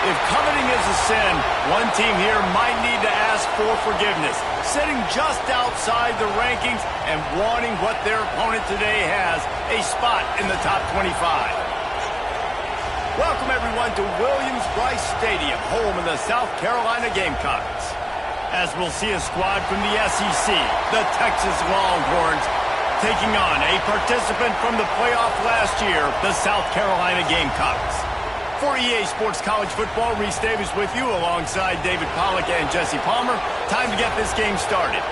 If coveting is a sin, one team here might need to ask for forgiveness, sitting just outside the rankings and wanting what their opponent today has, a spot in the top 25. Welcome, everyone, to Williams-Brice Stadium, home of the South Carolina Gamecocks. As we'll see a squad from the SEC, the Texas Longhorns, taking on a participant from the playoff last year, the South Carolina Gamecocks. For EA Sports College Football, Reese Davis with you alongside David Pollack and Jesse Palmer. Time to get this game started.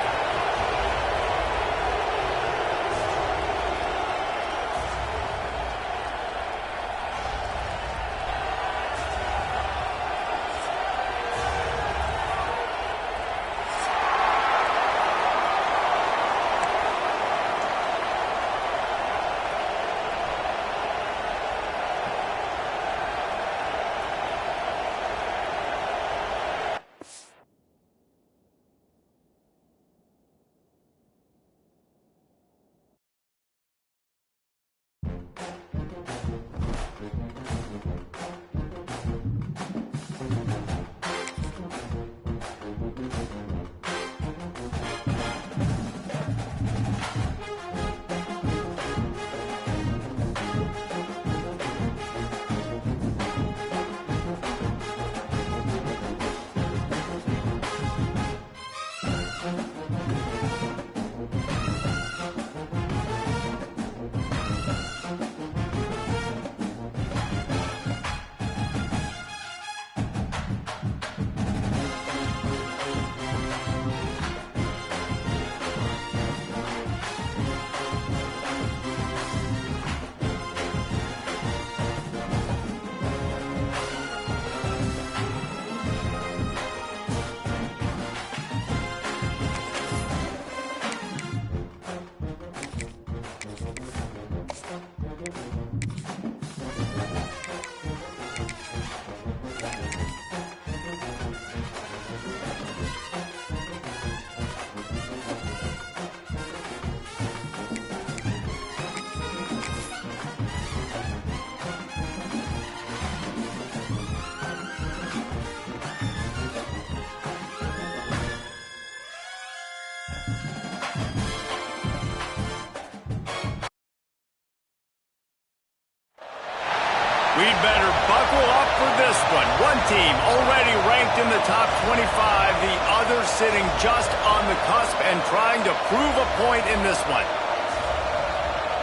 We'd better buckle up for this one. One team already ranked in the top 25, the other sitting just on the cusp and trying to prove a point in this one.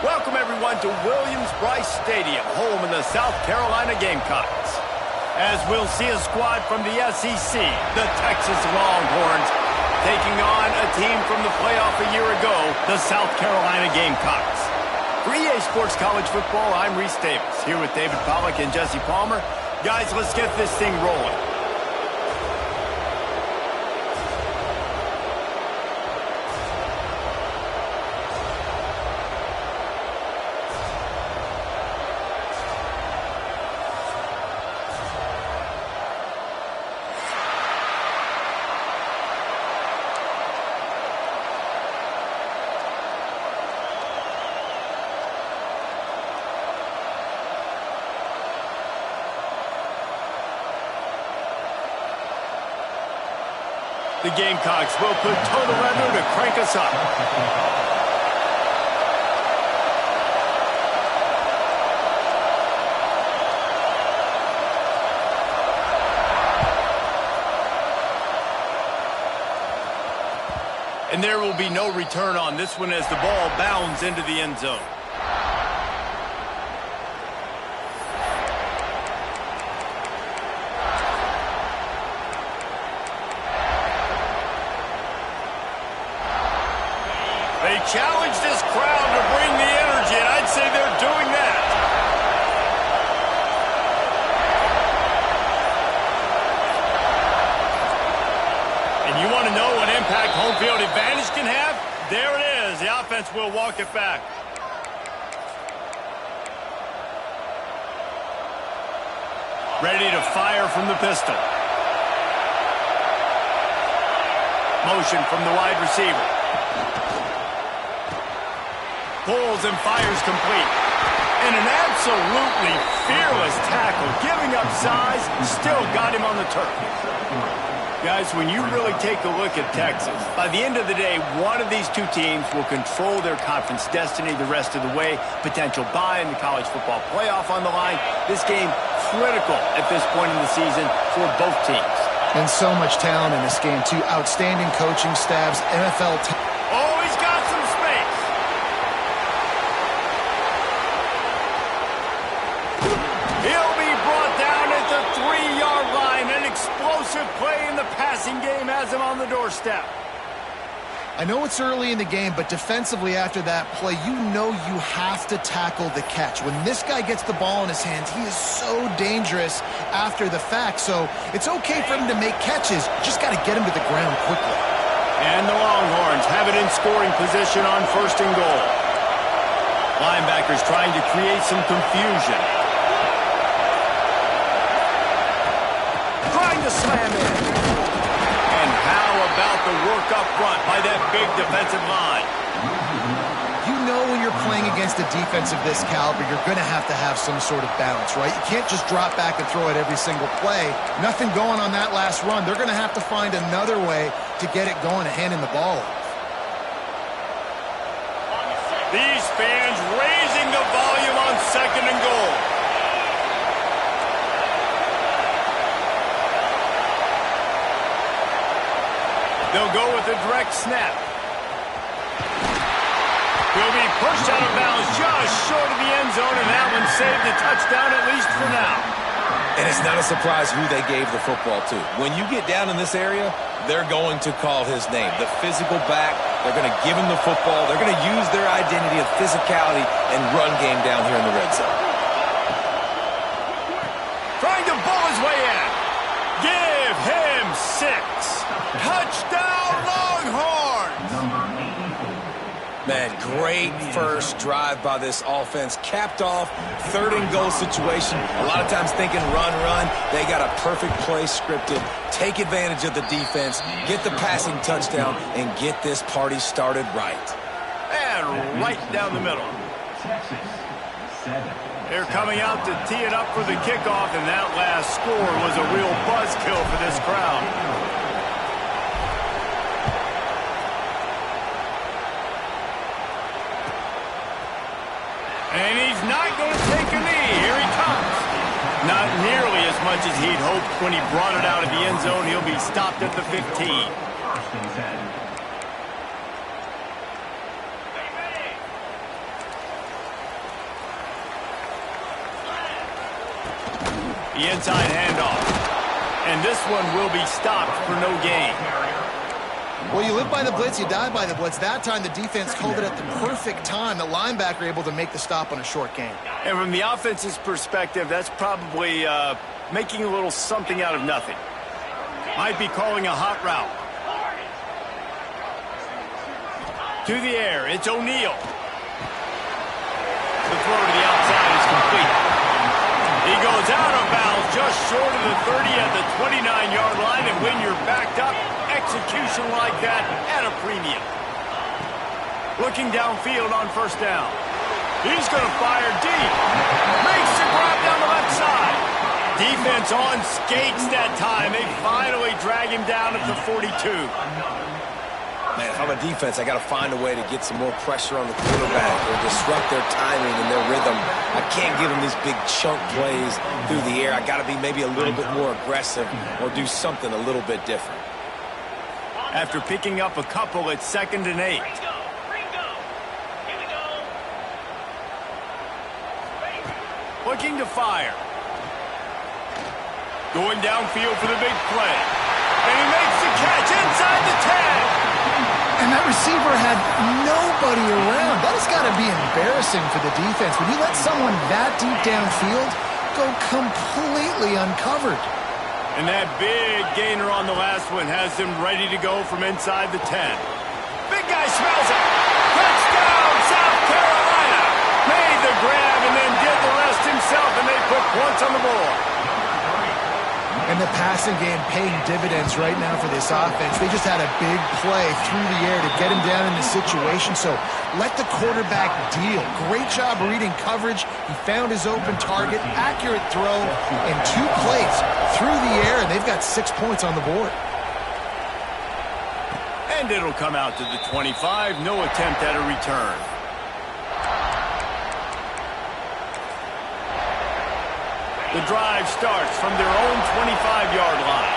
Welcome, everyone, to Williams-Brice Stadium, home of the South Carolina Gamecocks. As we'll see a squad from the SEC, the Texas Longhorns, taking on a team from the playoff a year ago, the South Carolina Gamecocks. For EA Sports College Football, I'm Reese Davis, here with David Pollack and Jesse Palmer. Guys, let's get this thing rolling. The Gamecocks will put total leather to crank us up. And there will be no return on this one as the ball bounds into the end zone. They challenge this crowd to bring the energy, and I'd say they're doing that. And you want to know what impact home field advantage can have? There it is. The offense will walk it back. Ready to fire from the pistol. Motion from the wide receiver. Pulls and fires complete. And an absolutely fearless tackle, giving up size, still got him on the turf. Guys, when you really take a look at Texas, by the end of the day, one of these two teams will control their conference destiny the rest of the way. Potential bye in the college football playoff on the line. This game critical at this point in the season for both teams. And so much talent in this game, too. Outstanding coaching staffs, NFL. Oh, he's got some space. He'll be brought down at the 3-yard line. An explosive play in the passing game has him on the doorstep. I know it's early in the game, but defensively after that play, you know you have to tackle the catch. When this guy gets the ball in his hands, he is so dangerous after the fact. So it's okay for him to make catches. Just got to get him to the ground quickly. And the Longhorns have it in scoring position on 1st and goal. Linebackers trying to create some confusion. Trying to slam in. And how about the work up front by that big defensive line? You know when you're playing against a defense of this caliber, you're going to have some sort of balance, right? You can't just drop back and throw it every single play. Nothing going on that last run. They're going to have to find another way to get it going and handing the ball off. These fans raising the volume on 2nd and goal. They'll go with a direct snap. He'll be pushed out of bounds just short of the end zone, and that one saved a touchdown at least for now. And it's not a surprise who they gave the football to. When you get down in this area, they're going to call his name. The physical back, they're going to give him the football. They're going to use their identity of physicality and run game down here in the red zone. Trying to bull his way in. Give him 6. Touchdown, Longhorns! Man, great first drive by this offense. Capped off, 3rd and goal situation. A lot of times thinking run. They got a perfect play scripted. Take advantage of the defense, get the passing touchdown, and get this party started right. And right down the middle. They're coming out to tee it up for the kickoff, and that last score was a real buzzkill for this crowd. And he's not going to take a knee. Here he comes. Not nearly as much as he'd hoped when he brought it out of the end zone. He'll be stopped at the 15. The inside handoff. And this one will be stopped for no gain. Well, you live by the blitz, you die by the blitz. That time the defense called it at the perfect time. The linebacker able to make the stop on a short gain. And from the offense's perspective, that's probably making a little something out of nothing. Might be calling a hot route. To the air, it's O'Neal. The throw to the outside is complete. He goes out of bounds just short of the 30 at the 29-yard line, and when you're backed up, execution like that at a premium. Looking downfield on 1st down. He's going to fire deep. Makes the grab down the left side. Defense on skates that time. They finally drag him down at the 42. Man, if I'm a defense, I got to find a way to get some more pressure on the quarterback or disrupt their timing and their rhythm. I can't give them these big chunk plays through the air. I got to be maybe a little bit more aggressive or do something a little bit different. After picking up a couple at 2nd and 8. Looking to fire. Going downfield for the big play. And he makes the catch inside the 10. And that receiver had nobody around. That has got to be embarrassing for the defense. When you let someone that deep downfield go completely uncovered. And that big gainer on the last one has him ready to go from inside the 10. Big guy smells it. Touchdown, South Carolina. Made the grab and then did the rest himself, and they put points on the board. And the passing game paying dividends right now for this offense. They just had a big play through the air to get him down in the situation. So let the quarterback deal. Great job reading coverage. He found his open target, accurate throw, and 2 plays through the air, and they've got 6 points on the board. And it'll come out to the 25. No attempt at a return. The drive starts from their own 25-yard line.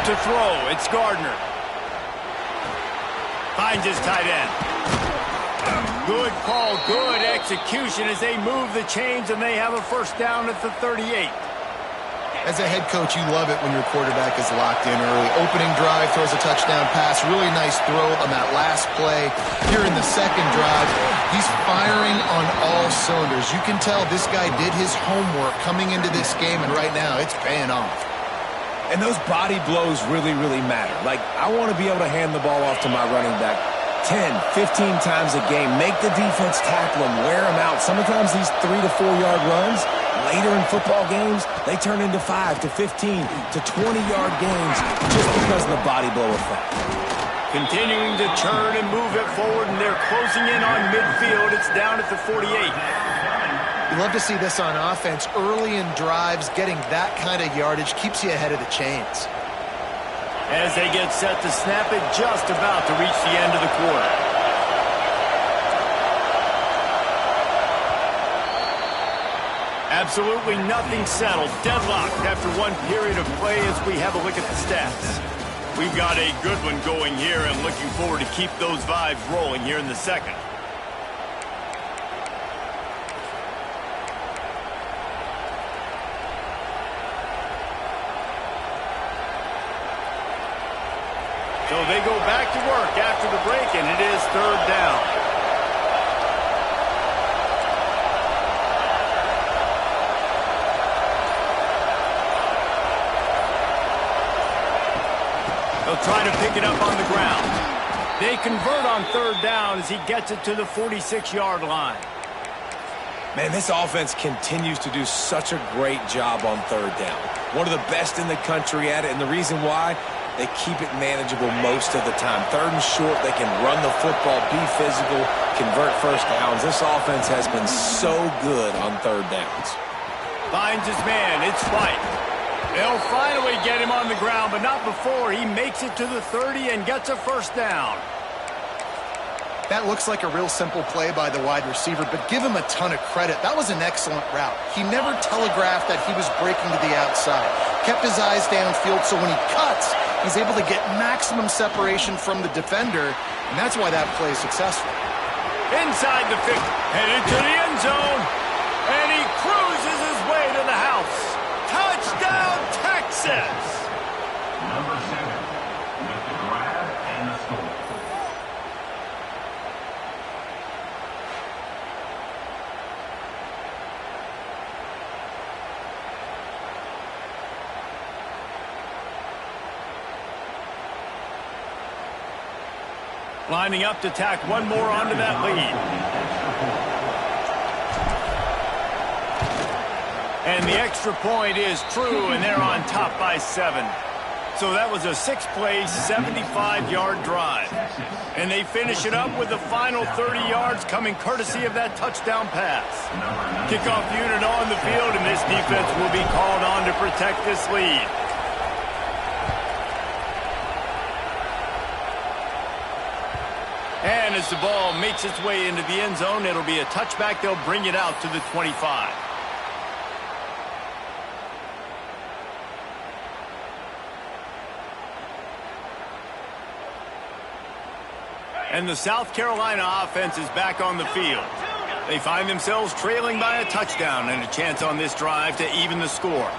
To throw, it's Gardner. Finds his tight end. Good call, good execution as they move the chains, and they have a first down at the 38. As a head coach, you love it when your quarterback is locked in early. Opening drive, throws a touchdown pass. Really nice throw on that last play. Here in the second drive, he's firing on all cylinders. You can tell this guy did his homework coming into this game, and right now it's paying off. And those body blows really, really matter. Like, I want to be able to hand the ball off to my running back 10, 15 times a game. Make the defense tackle him, wear him out. Sometimes these 3 to 4 yard runs, later in football games, they turn into 5 to 15 to 20-yard games just because of the body blow effect. Continuing to turn and move it forward, and they're closing in on midfield. It's down at the 48. You love to see this on offense. Early in drives, getting that kind of yardage keeps you ahead of the chains. As they get set to snap it, just about to reach the end of the quarter. Absolutely nothing settled. Deadlocked after one period of play as we have a look at the stats. We've got a good one going here and looking forward to keep those vibes rolling here in the second. So they go back to work after the break, and it is third down. They'll try to pick it up on the ground. They convert on third down as he gets it to the 46-yard line. Man, this offense continues to do such a great job on third down. One of the best in the country at it, and the reason why, they keep it manageable most of the time. Third and short, they can run the football, be physical, convert first downs. This offense has been so good on third downs. Finds his man. It's Fight. They'll finally get him on the ground, but not before he makes it to the 30 and gets a first down. That looks like a real simple play by the wide receiver, but give him a ton of credit. That was an excellent route. He never telegraphed that he was breaking to the outside. Kept his eyes downfield, so when he cuts, he's able to get maximum separation from the defender, and that's why that play is successful. Inside the 50, headed to the end zone, and he cruises his way to the house. Touchdown, Texas! Number 7 with the grab and the score. Lining up to tack one more onto that lead. And the extra point is true, and they're on top by 7. So that was a 6-play, 75-yard drive. And they finish it up with the final 30 yards coming courtesy of that touchdown pass. Kickoff unit on the field, and this defense will be called on to protect this lead. And as the ball makes its way into the end zone, it'll be a touchback. They'll bring it out to the 25. And the South Carolina offense is back on the field. They find themselves trailing by a touchdown and a chance on this drive to even the score.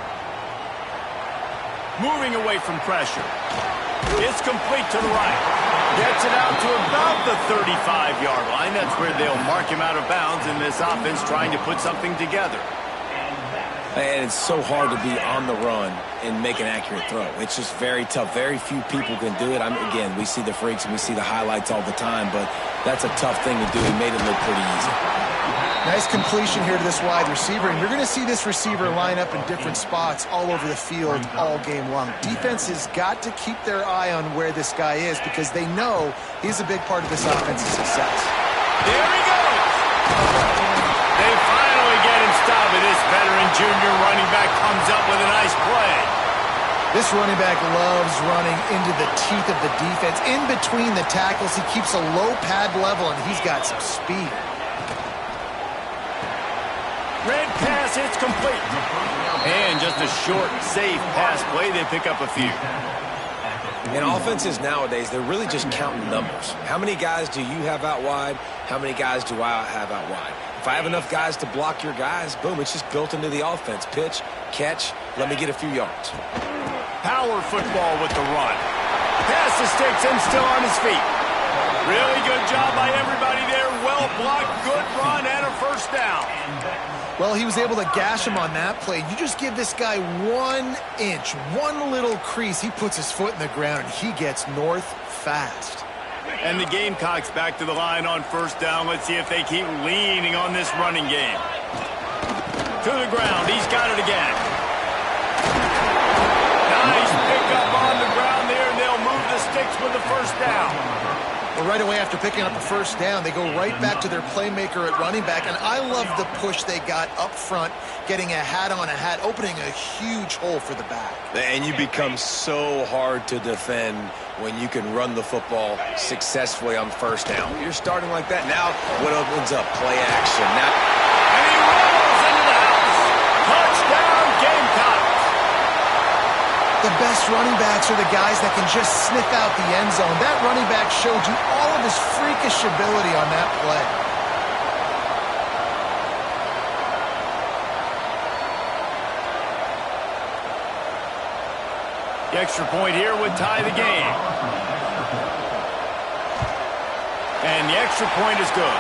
Moving away from pressure. It's complete to the right. Gets it out to about the 35-yard line. That's where they'll mark him out of bounds in this offense trying to put something together. And it's so hard to be on the run and make an accurate throw. It's just very tough. Very few people can do it. Again, we see the freaks and we see the highlights all the time, but that's a tough thing to do. He made it look pretty easy. Nice completion here to this wide receiver, and you're going to see this receiver line up in different spots all over the field all game long. Defense has got to keep their eye on where this guy is because they know he's a big part of this offense's success. There he goes! They finally get him stopped, and this veteran junior running back comes up with a nice play. This running back loves running into the teeth of the defense. In between the tackles, he keeps a low pad level, and he's got some speed. Red pass, it's complete. And just a short, safe pass play. They pick up a few. In offenses nowadays, they're really just counting numbers. How many guys do you have out wide? How many guys do I have out wide? If I have enough guys to block your guys, boom, it's just built into the offense. Pitch, catch, let me get a few yards. Power football with the run. Pass the sticks and still on his feet. Really good job by everybody there. Well blocked, good run, and a first down. Well, he was able to gash him on that play. You just give this guy 1 inch, one little crease, he puts his foot in the ground, and he gets north fast. And the Gamecocks back to the line on first down. Let's see if they keep leaning on this running game. To the ground. He's got it again. Nice pick up on the ground there, and they'll move the sticks with the first down. Well, right away after picking up the first down, they go right back to their playmaker at running back. And I love the push they got up front, getting a hat on a hat, opening a huge hole for the back. And you become so hard to defend when you can run the football successfully on first down. You're starting like that. Now what opens up? Play action. Now, and he rolls into the house. Touchdown, Gamecocks. The best running backs are the guys that can just sniff out the end zone. That running back showed you all of his freakish ability on that play. The extra point here would tie the game. And the extra point is good.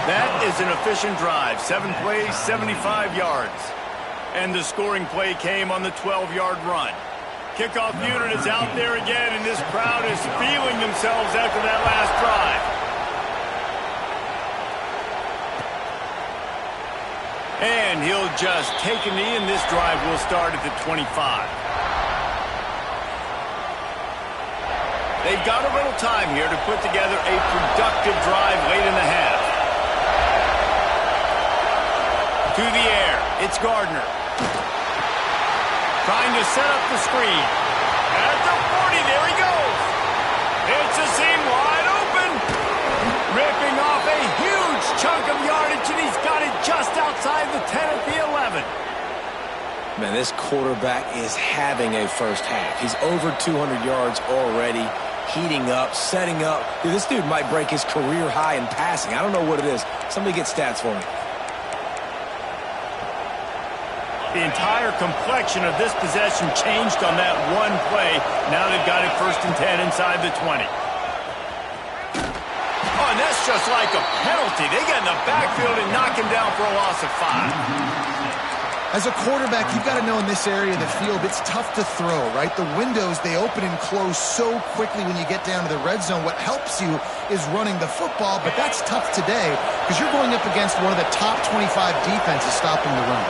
That is an efficient drive. 7 plays, 75 yards. And the scoring play came on the 12-yard run. Kickoff unit is out there again, and this crowd is feeling themselves after that last drive. And he'll just take a knee, and this drive will start at the 25. They've got a little time here to put together a productive drive late in the half. To the air, it's Gardner. Trying to set up the screen. At the 40, there he goes. It's a seam wide open. Ripping off a huge chunk of yardage, and he's got it just outside the 10 at the 11. man, this quarterback is having a first half. He's over 200 yards already, heating up, setting up. Dude, this dude might break his career high in passing. I don't know what it is. Somebody get stats for me. The entire complexion of this possession changed on that one play. Now they've got it 1st and 10 inside the 20. Oh, and that's just like a penalty. They get in the backfield and knock him down for a loss of 5. As a quarterback, you've got to know in this area of the field, it's tough to throw, right? The windows, they open and close so quickly when you get down to the red zone. What helps you is running the football, but that's tough today because you're going up against one of the top 25 defenses stopping the run.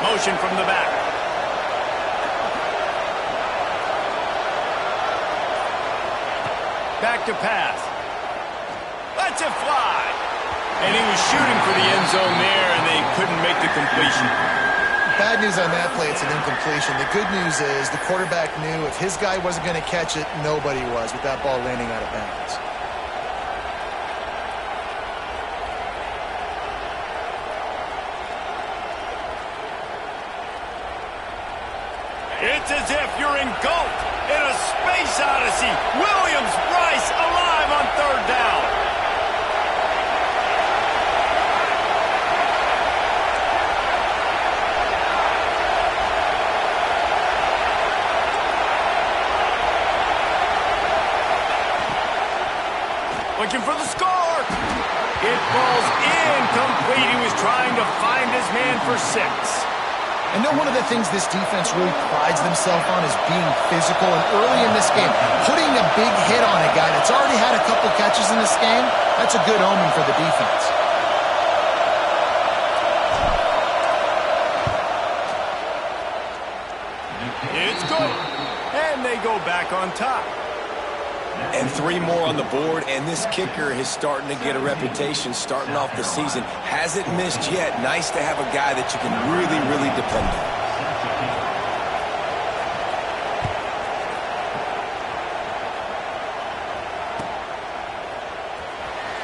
Motion from the back. Back to pass. Lets it fly. And he was shooting for the end zone there, and they couldn't make the completion. Bad news on that play, it's an incompletion. The good news is the quarterback knew if his guy wasn't going to catch it, nobody was with that ball landing out of bounds. It's as if you're engulfed in a space odyssey. Williams-Brice alive on 3rd down. Looking for the score. It falls incomplete. He was trying to find his man for 6. I know one of the things this defense really prides themselves on is being physical, and early in this game, putting a big hit on a guy that's already had a couple catches in this game, that's a good omen for the defense. It's good. And they go back on top. And 3 more on the board, and this kicker is starting to get a reputation starting off the season. Hasn't missed yet. Nice to have a guy that you can really, really depend on.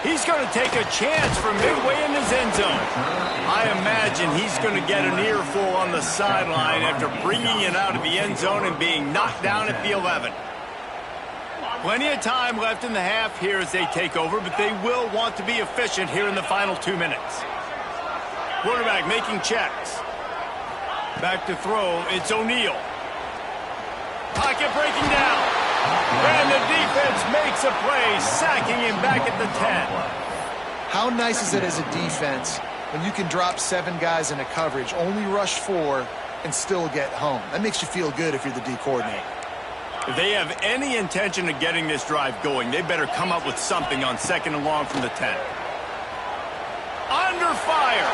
He's going to take a chance from midway in his end zone. I imagine he's going to get an earful on the sideline after bringing it out of the end zone and being knocked down at the 11. Plenty of time left in the half here as they take over, but they will want to be efficient here in the final 2 minutes. Quarterback making checks. Back to throw, it's O'Neal. Pocket breaking down. And the defense makes a play, sacking him back at the 10. How nice is it as a defense when you can drop 7 guys into coverage, only rush 4, and still get home? That makes you feel good if you're the D coordinator. If they have any intention of getting this drive going, they better come up with something on 2nd and long from the 10. Under fire.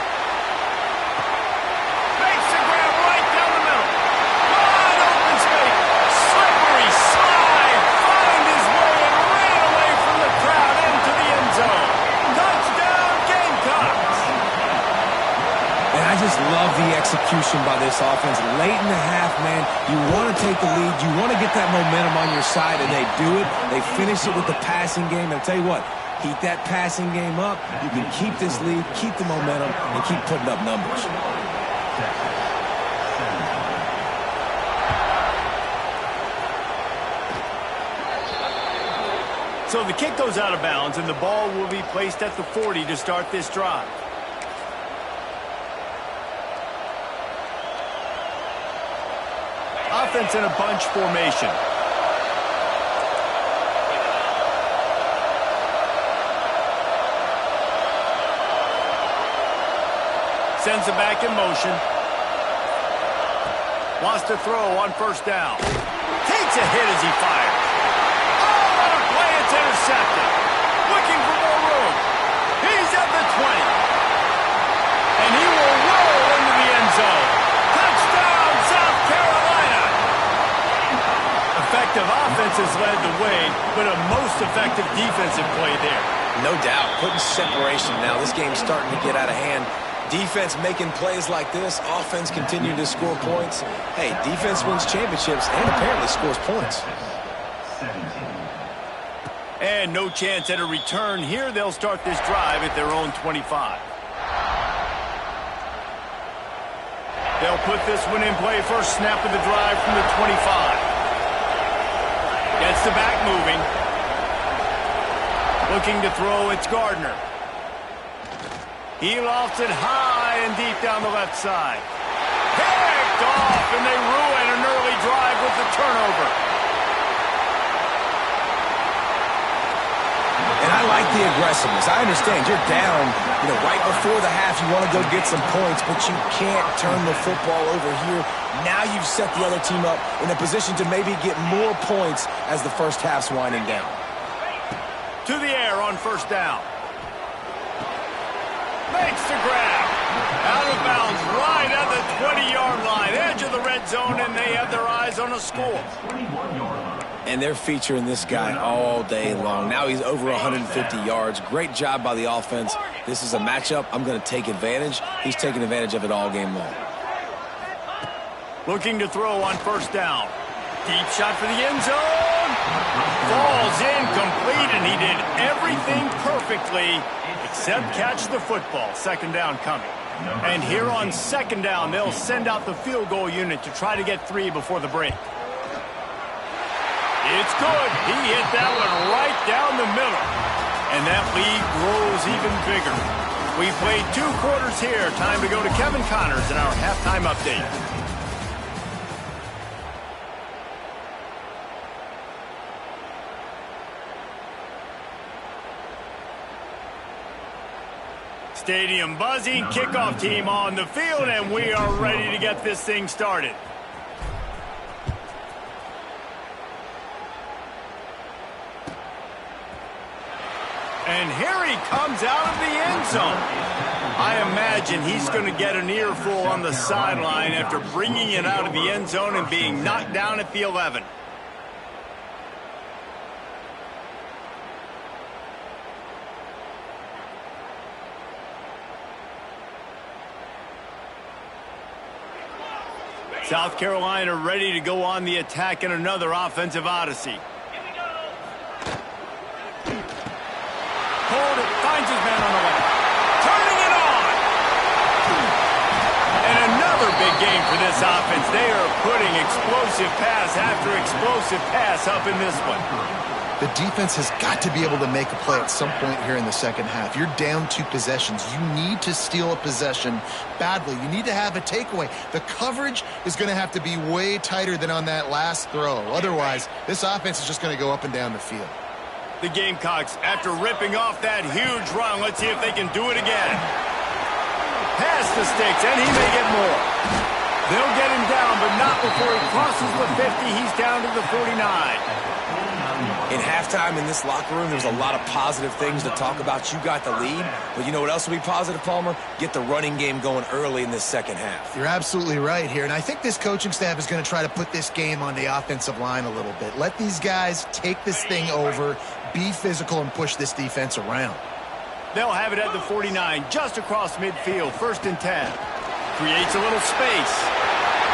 Makes the grab right down the middle. Wide open space. Slippery slide. Find his way and ran away from the crowd into the end zone. Touchdown, Gamecocks. And I just love the execution by this offense. Late in the half, man, you want to take the lead. You want to get that momentum on your side, and they do it. They finish it with the passing game. And I'll tell you what, keep that passing game up. You can keep this lead, keep the momentum, and keep putting up numbers. So the kick goes out of bounds, and the ball will be placed at the 40 to start this drive. Offense in a bunch formation. Sends it back in motion. Wants to throw on 1st down. Takes a hit as he fires. Oh, what a play. It's intercepted. Looking for more room. He's at the 20. And he will roll into the end zone. Touchdown, South Carolina. Effective offense has led the way, but a most effective defensive play there. No doubt. Putting separation now. This game's starting to get out of hand. Defense making plays like this. Offense continuing to score points. Hey, defense wins championships and apparently scores points. And no chance at a return here. They'll start this drive at their own 25. They'll put this one in play. First snap of the drive from the 25. Gets the back moving. Looking to throw, it's Gardner. He lofts it high and deep down the left side. Picked off, and they ruin an early drive with the turnover. And I like the aggressiveness. I understand you're down, right before the half. You want to go get some points, but you can't turn the football over here. Now you've set the other team up in a position to maybe get more points as the first half's winding down. To the air on 1st down. Makes the grab. Out of bounds, right at the 20-yard line. Edge of the red zone, and they have their eyes on a score. And they're featuring this guy all day long. Now he's over 150 yards. Great job by the offense. This is a matchup. I'm going to take advantage. He's taking advantage of it all game long. Looking to throw on 1st down. Deep shot for the end zone. Falls incomplete, and he did everything perfectly except catch the football. 2nd down coming. And here on 2nd down, they'll send out the field goal unit to try to get 3 before the break. It's good. He hit that one right down the middle. And that lead grows even bigger. We've played 2 quarters here. Time to go to Kevin Connors in our halftime update. Stadium buzzing, kickoff team on the field, and we are ready to get this thing started. And here he comes out of the end zone. I imagine he's going to get an earful on the sideline after bringing it out of the end zone and being knocked down at the 11. South Carolina ready to go on the attack in another offensive odyssey. Hold it, finds his man on the way. Turning it on! And another big game for this offense. They are putting explosive pass after explosive pass up in this one. The defense has got to be able to make a play at some point here in the second half. You're down 2 possessions. You need to steal a possession badly. You need to have a takeaway. The coverage is going to have to be way tighter than on that last throw. Otherwise, this offense is just going to go up and down the field. The Gamecocks, after ripping off that huge run, let's see if they can do it again. Pass the sticks, and he may get more. They'll get him down, but not before he crosses the 50. He's down to the 49. In halftime in this locker room, there's a lot of positive things to talk about. You got the lead, but you know what else will be positive, Palmer? Get the running game going early in this second half. You're absolutely right here, and I think this coaching staff is going to try to put this game on the offensive line a little bit. Let these guys take this thing over, be physical, and push this defense around. They'll have it at the 49, just across midfield, 1st and 10. Creates a little space.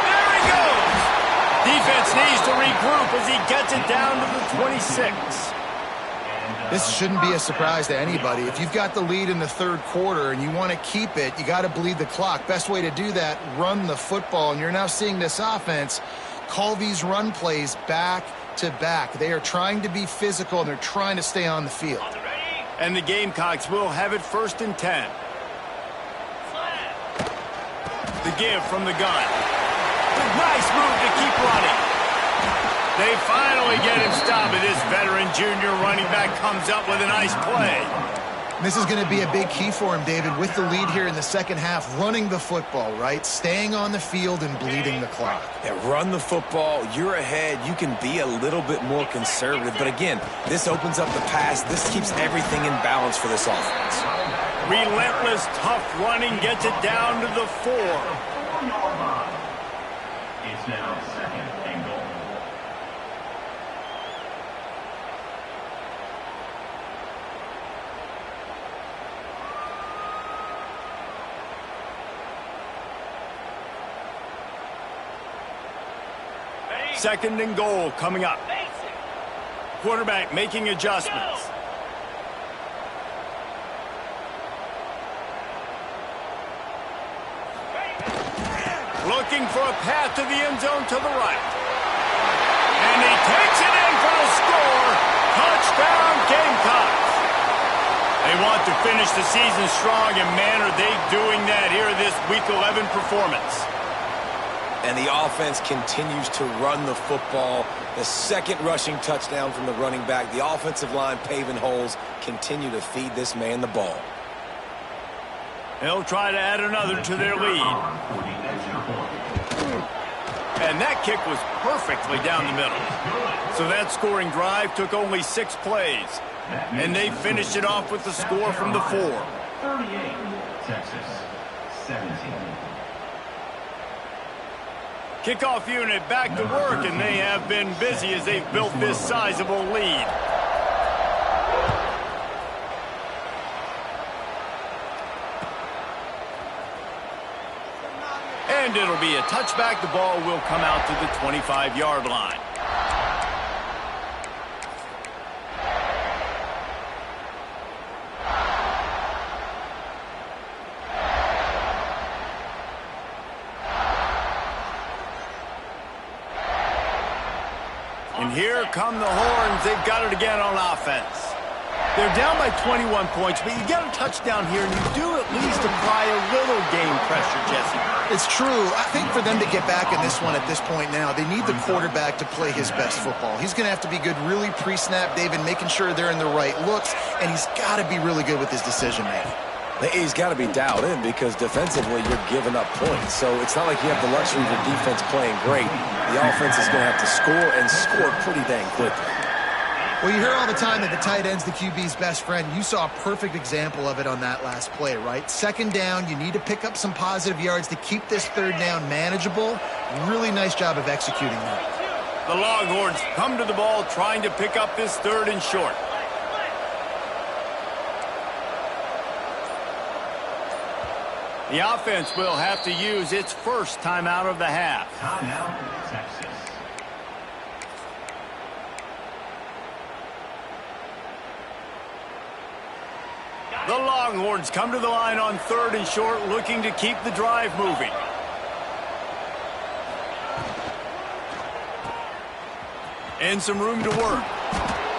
There he goes! Defense needs to regroup as he gets it down to the 26. This shouldn't be a surprise to anybody. If you've got the lead in the 3rd quarter and you want to keep it, you got to bleed the clock. Best way to do that, run the football. And you're now seeing this offense call these run plays back to back. They are trying to be physical, and they're trying to stay on the field. And the Gamecocks will have it 1st and 10. The give from the gun. Nice move to keep running. They finally get him stopped, and this veteran junior running back comes up with a nice play. This is going to be a big key for him, David, with the lead here in the second half, running the football, right? Staying on the field and bleeding the clock. Yeah, run the football. You're ahead. You can be a little bit more conservative. But again, this opens up the pass. This keeps everything in balance for this offense. Relentless, tough running gets it down to the 4. It's now 2nd and goal. Second and goal coming up. Quarterback making adjustments. Looking for a path to the end zone to the right. And he takes it in for the score. Touchdown, Gamecocks. They want to finish the season strong, and man, are they doing that here in this Week 11 performance. And the offense continues to run the football. The 2nd rushing touchdown from the running back. The offensive line paving holes. Continue to feed this man the ball. They'll try to add another to their lead. And that kick was perfectly down the middle. So that scoring drive took only 6 plays. And they finished it off with the score from the 4. 38, Texas, 17. Kickoff unit back to work, and they have been busy as they've built this sizable lead. And it'll be a touchback. The ball will come out to the 25-yard line. And here come the horns. They've got it again on offense. They're down by 21 points, but you get a touchdown here, and you do at least apply a little game pressure, Jesse. It's true. I think for them to get back in this one at this point now, they need the quarterback to play his best football. He's going to have to be good really pre-snap, David, making sure they're in the right looks, and he's got to be really good with his decision-making. He's got to be dialed in because defensively you're giving up points. So it's not like you have the luxury of your defense playing great. The offense is going to have to score and score pretty dang quickly. Well, you hear all the time that the tight end's the QB's best friend. You saw a perfect example of it on that last play, right? Second down, you need to pick up some positive yards to keep this third down manageable. Really nice job of executing that. The Longhorns come to the ball trying to pick up this third and short. The offense will have to use its first timeout of the half. Timeout, Texas. The Longhorns come to the line on third and short, looking to keep the drive moving. And some room to work.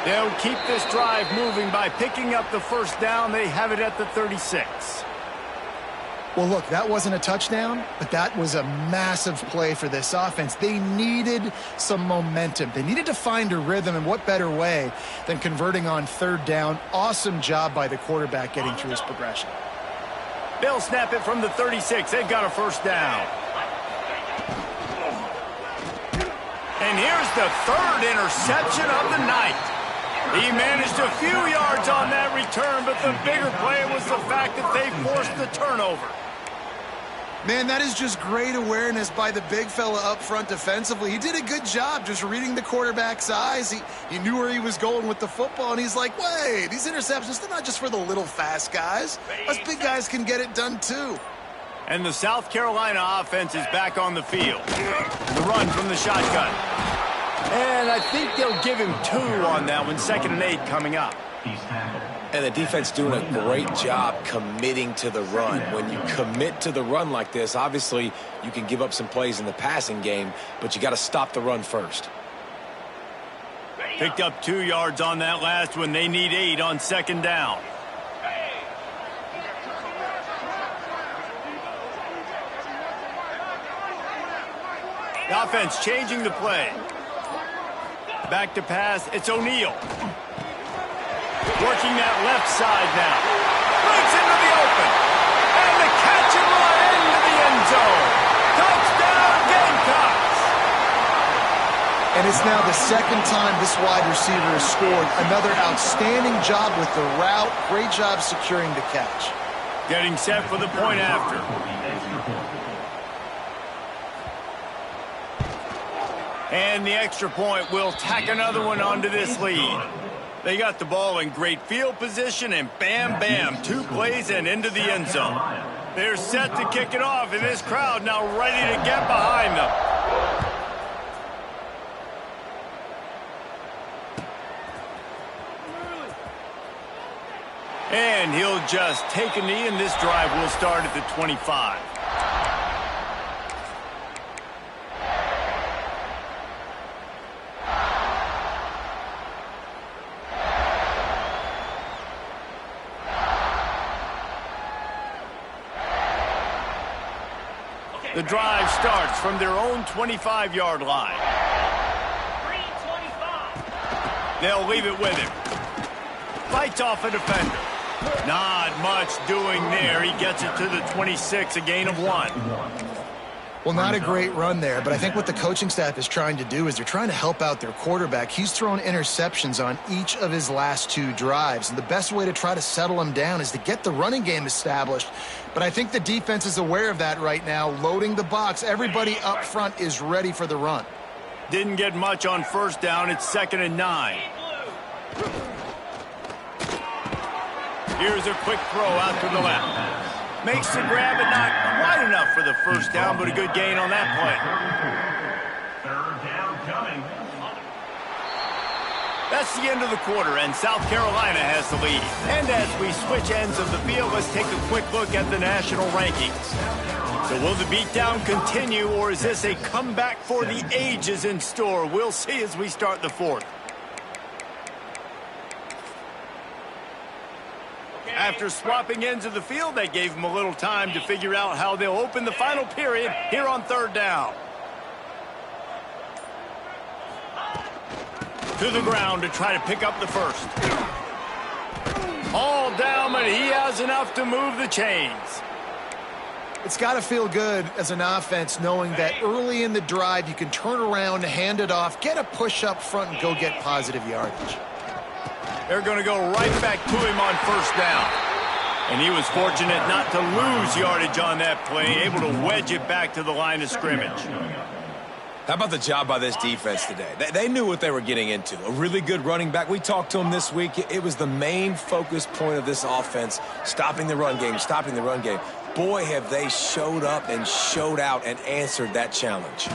They'll keep this drive moving by picking up the first down. They have it at the 36. Well, look, that wasn't a touchdown, but that was a massive play for this offense. They needed some momentum. They needed to find a rhythm, and what better way than converting on third down. Awesome job by the quarterback getting through his progression. They'll snap it from the 36. They've got a first down. And here's the third interception of the night. He managed a few yards on that return, but the bigger play was the fact that they forced the turnover. Man, that is just great awareness by the big fella up front defensively. He did a good job just reading the quarterback's eyes. He knew where he was going with the football, and he's like, wait, these interceptions, they're not just for the little fast guys. Us big guys can get it done too. And the South Carolina offense is back on the field. The run from the shotgun. And I think they'll give him 2 on that one. 2nd and 8 coming up. He's tackled. And the defense doing a great job committing to the run. When you commit to the run like this, obviously you can give up some plays in the passing game, but you got to stop the run first. Picked up 2 yards on that last one. They need 8 on 2nd down. The offense changing the play. Back to pass. It's O'Neal. Working that left side now. Breaks into the open. And the catch and run into the end zone. Touchdown, Gamecocks. And it's now the 2nd time this wide receiver has scored. Another outstanding job with the route. Great job securing the catch. Getting set for the point after. And the extra point will tack another one onto this lead. They got the ball in great field position, and bam, bam, 2 plays and into the end zone. They're set to kick it off, and this crowd now ready to get behind them. And he'll just take a knee, and this drive will start at the 25. The drive starts from their own 25-yard line. They'll leave it with him. Fights off a defender. Not much doing there. He gets it to the 26, a gain of 1. Well, not a great run there, but I think what the coaching staff is trying to do is they're trying to help out their quarterback. He's thrown interceptions on each of his last 2 drives, and the best way to try to settle him down is to get the running game established. But I think the defense is aware of that right now, loading the box. Everybody up front is ready for the run. Didn't get much on first down. It's 2nd and 9. Here's a quick throw out to the left. Makes the grab, but not quite enough for the first down, but a good gain on that play. 3rd down coming. That's the end of the quarter, and South Carolina has the lead. And as we switch ends of the field, let's take a quick look at the national rankings. So will the beatdown continue, or is this a comeback for the ages in store? We'll see as we start the 4th. After swapping ends of the field, they gave them a little time to figure out how they'll open the final period here on 3rd down. To the ground to try to pick up the first. All down, but but he has enough to move the chains. It's got to feel good as an offense knowing that early in the drive you can turn around, hand it off, get a push up front, and go get positive yardage. They're going to go right back to him on first down. And he was fortunate not to lose yardage on that play, able to wedge it back to the line of scrimmage. How about the job by this defense today? They knew what they were getting into. A really good running back. We talked to him this week. It was the main focus point of this offense, stopping the run game, stopping the run game. Boy, have they showed up and showed out and answered that challenge.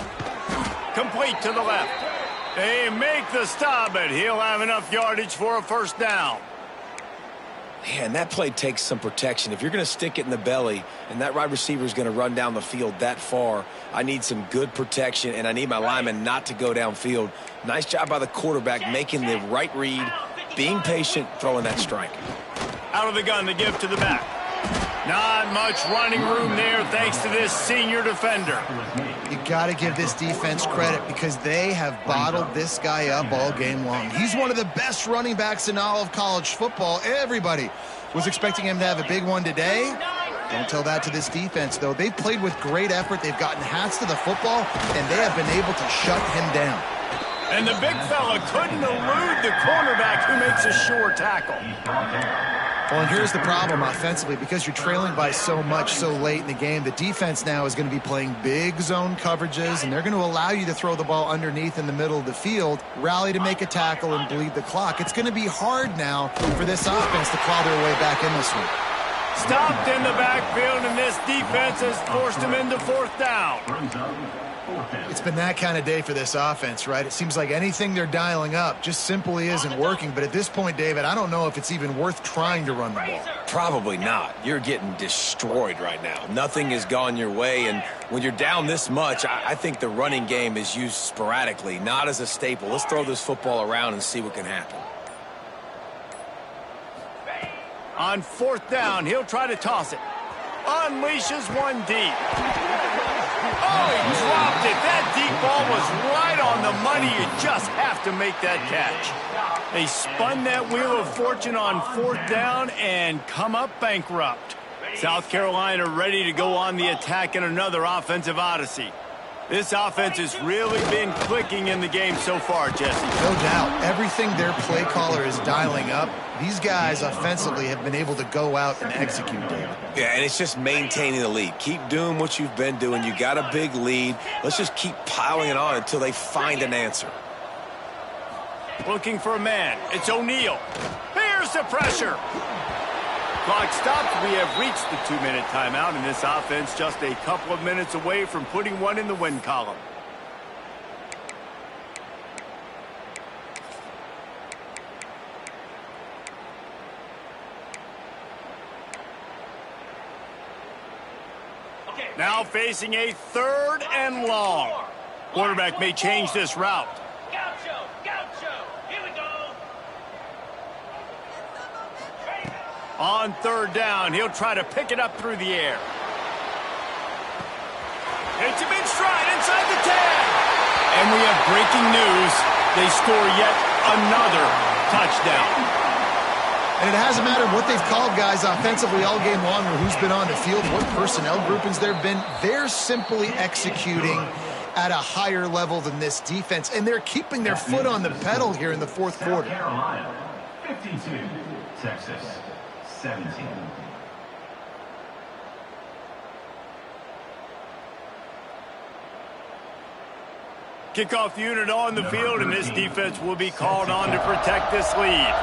Complete to the left. They make the stop, but he'll have enough yardage for a first down. Man, that play takes some protection. If you're going to stick it in the belly and that wide receiver is going to run down the field that far, I need some good protection, and I need my lineman not to go downfield. Nice job by the quarterback making the right read, being patient, throwing that strike. Out of the gun to give to the back. Not much running room there thanks to this senior defender. You got to give this defense credit because they have bottled this guy up all game long. He's one of the best running backs in all of college football. Everybody was expecting him to have a big one today. Don't tell that to this defense, though. They've played with great effort. They've gotten hats to the football, and they have been able to shut him down. And the big fella couldn't elude the cornerback who makes a sure tackle. Well, and here's the problem offensively. Because you're trailing by so much so late in the game, the defense now is going to be playing big zone coverages, and they're going to allow you to throw the ball underneath in the middle of the field, rally to make a tackle, and bleed the clock. It's going to be hard now for this offense to claw their way back in this one. Stopped in the backfield, and this defense has forced him into fourth down. It's been that kind of day for this offense, right? It seems like anything they're dialing up just simply isn't working. But at this point, David, I don't know if it's even worth trying to run the ball. Probably not. You're getting destroyed right now. Nothing has gone your way, and when you're down this much, I think the running game is used sporadically, not as a staple. Let's throw this football around and see what can happen. On fourth down, he'll try to toss it. Unleashes one deep. Oh, he dropped it. That deep ball was right on the money. You just have to make that catch. They spun that wheel of fortune on fourth down and come up bankrupt. South Carolina ready to go on the attack in another offensive odyssey. This offense has really been clicking in the game so far, Jesse. No doubt. Everything their play caller is dialing up, these guys offensively have been able to go out and execute, David. Yeah, and it's just maintaining the lead. Keep doing what you've been doing. You got a big lead. Let's just keep piling it on until they find an answer. Looking for a man. It's O'Neal. Here's the pressure. Clock stops. We have reached the 2-minute timeout, and this offense just a couple of minutes away from putting one in the win column. Now facing a third and long. Quarterback may change this route. On third down, he'll try to pick it up through the air. It's him in stride inside the 10. And we have breaking news. They score yet another touchdown. And it hasn't mattered what they've called guys offensively all game long or who's been on the field, what personnel groupings there have been. They're simply executing at a higher level than this defense, and they're keeping their foot on the pedal here in the fourth quarter. Carolina, 52, Texas, 17. Kickoff unit on the field, and this defense will be called on to protect this lead.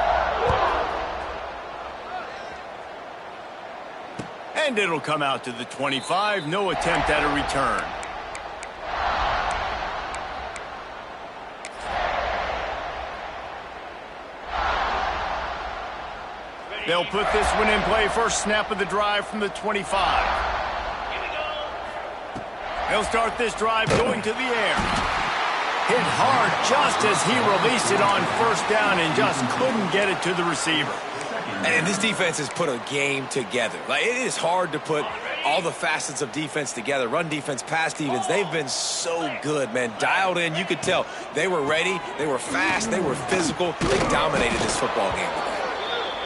And it'll come out to the 25. No attempt at a return. They'll put this one in play. First snap of the drive from the 25. They'll start this drive going to the air. Hit hard just as he released it on first down and just couldn't get it to the receiver. And this defense has put a game together. Like, it is hard to put all the facets of defense together. Run defense, pass defense. They've been so good, man. Dialed in. You could tell they were ready. They were fast. They were physical. They dominated this football game today.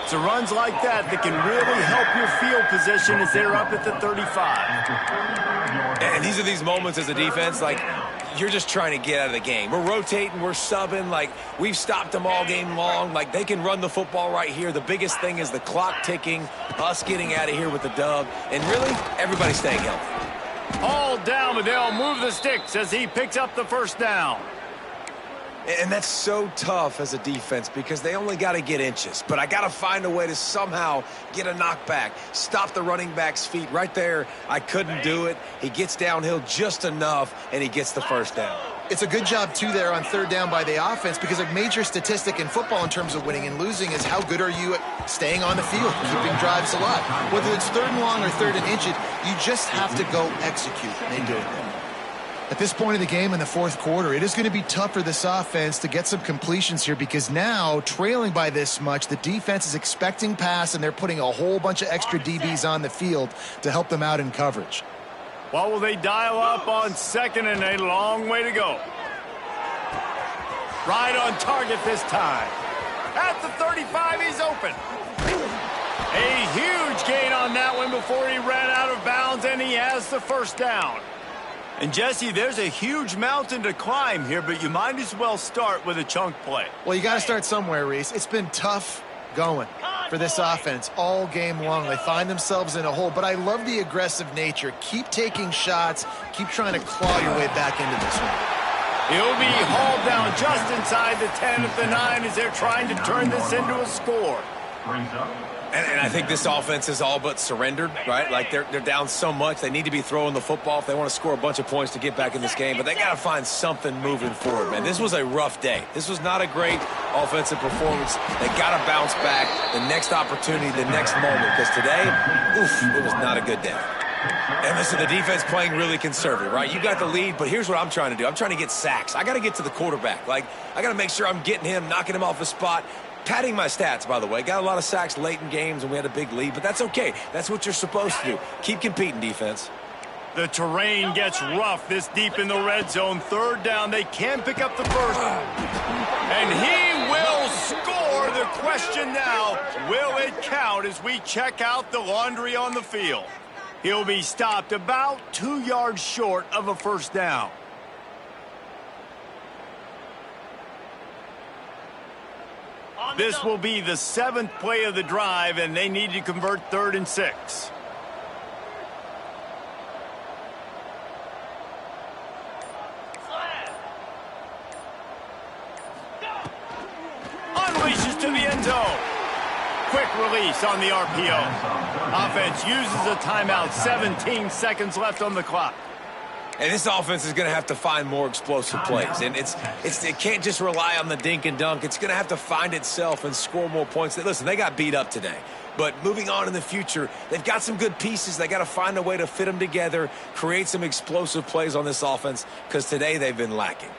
So runs like that can really help your field position as they're up at the 35. And these are these moments as a defense, like, you're just trying to get out of the game. We're rotating, we're subbing, like, we've stopped them all game long. Like, they can run the football right here. The biggest thing is the clock ticking, us getting out of here with the dub, and really, everybody staying healthy. All down, but they'll move the sticks as he picks up the first down. And that's so tough as a defense because they only got to get inches. But I got to find a way to somehow get a knockback, stop the running back's feet. Right there, I couldn't do it. He gets downhill just enough, and he gets the first down. It's a good job, too, there on third down by the offense because a major statistic in football in terms of winning and losing is how good are you at staying on the field, keeping drives alive. Whether it's third and long or third and inches, you just have to go execute. They do it. At this point in the game in the fourth quarter, it is going to be tough for this offense to get some completions here because now, trailing by this much, the defense is expecting pass, and they're putting a whole bunch of extra DBs on the field to help them out in coverage. What will they dial up on second and a long way to go? Right on target this time. At the 35, he's open. A huge gain on that one before he ran out of bounds, and he has the first down. And, Jesse, there's a huge mountain to climb here, but you might as well start with a chunk play. Well, you got to start somewhere, Reese. It's been tough going for this offense all game long. They find themselves in a hole, but I love the aggressive nature. Keep taking shots. Keep trying to claw your way back into this one. He'll be hauled down just inside the 10 at the 9 as they're trying to turn this into a score. And I think this offense is all but surrendered, right? Like, they're down so much. They need to be throwing the football if they want to score a bunch of points to get back in this game. But they got to find something moving forward, man. This was a rough day. This was not a great offensive performance. They got to bounce back the next opportunity, the next moment. Because today, it was not a good day. And listen, the defense playing really conservative, right? You got the lead, but here's what I'm trying to do. I'm trying to get sacks. I got to get to the quarterback. Like, I got to make sure I'm getting him, knocking him off his spot. Padding my stats, by the way. Got a lot of sacks late in games, and we had a big lead, but that's okay. That's what you're supposed to do. Keep competing, defense. The terrain gets rough this deep in the red zone. Third down, they can pick up the first. And he will score. The question now, will it count as we check out the laundry on the field? He'll be stopped about 2 yards short of a first down. This will be the 7th play of the drive, and they need to convert 3rd and 6. Unleashes to the end zone. Quick release on the RPO. Offense uses a timeout. 17 seconds left on the clock. And this offense is going to have to find more explosive plays. And it can't just rely on the dink and dunk. It's going to have to find itself and score more points. Listen, they got beat up today. But moving on in the future, they've got some good pieces. They got to find a way to fit them together, create some explosive plays on this offense, because today they've been lacking.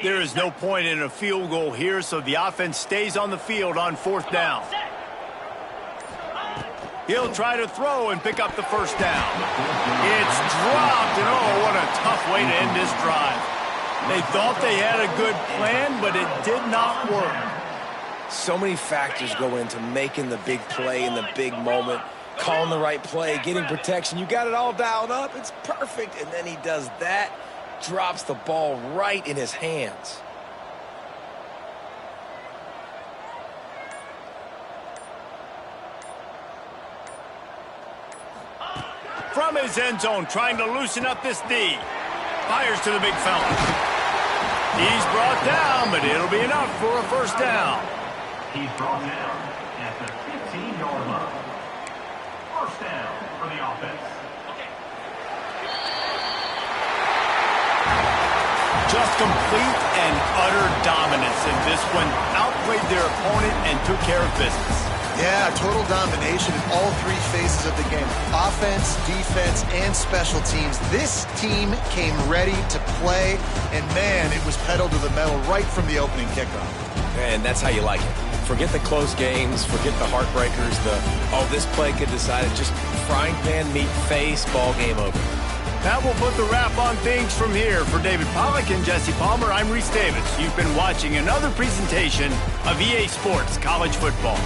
There is no point in a field goal here, so the offense stays on the field on 4th down. He'll try to throw and pick up the first down. It's dropped, and oh, what a tough way to end this drive. They thought they had a good plan, but it did not work. So many factors go into making the big play in the big moment, calling the right play, getting protection. You got it all dialed up. It's perfect, and then he does that, drops the ball right in his hands. From his end zone, trying to loosen up this D. Fires to the big fella. He's brought down, but it'll be enough for a first down. He's brought down at the 15-yard line. First down for the offense. Just complete and utter dominance in this one. Outplayed their opponent and took care of business. Yeah, total domination in all 3 phases of the game. Offense, defense, and special teams. This team came ready to play, and, man, it was pedal to the metal right from the opening kickoff. And that's how you like it. Forget the close games, forget the heartbreakers, this play could decide it. Just frying pan meat face, ball game over. That will put the wrap on things from here. For David Pollack and Jesse Palmer, I'm Reese Davis. You've been watching another presentation of EA Sports College Football.